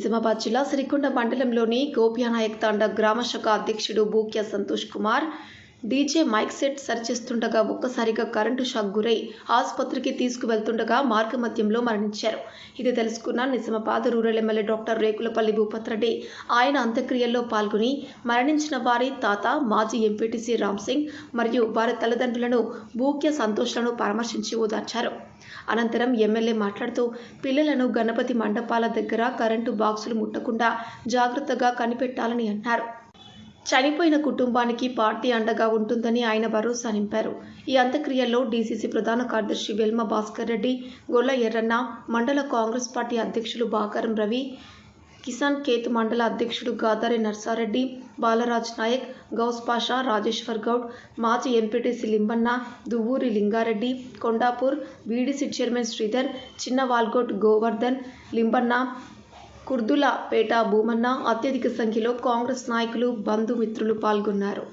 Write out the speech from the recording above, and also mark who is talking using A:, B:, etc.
A: నిజామాబాద్ జిల్లా సిరికొండ మండలంలోని గోప్యానాయక్ తాండా గ్రామ శాఖ అధ్యక్షుడు Bukya Santosh Kumar DJ mike set సరిచేస్తుండగా ఒక్కసారిగా కరెంటు షాక్ గురై ఆసుపత్రికి తీసుకువెళ్తుండగా మార్గమధ్యంలో మరణించారు. ఇది తెలుసుకున్న Nizamabad rural MLA doctor Rekulapalli Bhupath Reddy ఆయన అంత్యక్రియల్లో పాల్గొని మరణించిన వారి తాత మాజీ ఎంపీటీసీ రామ్ సింగ్ మరియు వారి తల్లిదండ్రులను బూక్యా సంతోష్లను పరామర్శించి ఓదార్చారు. అనంతరం ఎమ్మెల్యే మాట్లాడుతూ పిల్లలను గణపతి మండపాల దగ్గర కరెంటు బాక్సులు ముట్టకుండా జాగ్రత్తగా కనిపెట్టాలని అన్నారు. చనిపోయిన కుటుంబానికి పార్టీ అండగా ఉంటుందని ఆయన భరోసా నింపారు. ఈ అంత్యక్రియల్లో డీసీసీ ప్రధాన కార్యదర్శి వెల్మ భాస్కర్ రెడ్డి, గొల్ల ఎర్రన్న, మండల కాంగ్రెస్ పార్టీ అధ్యక్షులు బాకారం రవి, కిసాన్ కేతు మండల అధ్యక్షుడు గాదారి నర్సారెడ్డి, బాలరాజ్ నాయక్, గౌస్ పాషా, రాజేశ్వర్ గౌడ్, మాజీ MPTC Limbanna, Duvvuri Lingareddy, Kondapur VDC chairman Sridhar, Chinna Walgot Govardhan, Limbanna, కుర్దుల పేట భూమన్న, అత్యధిక సంఖ్యలో కాంగ్రెస్ నాయకులు, బంధుమిత్రులు పాల్గొన్నారు.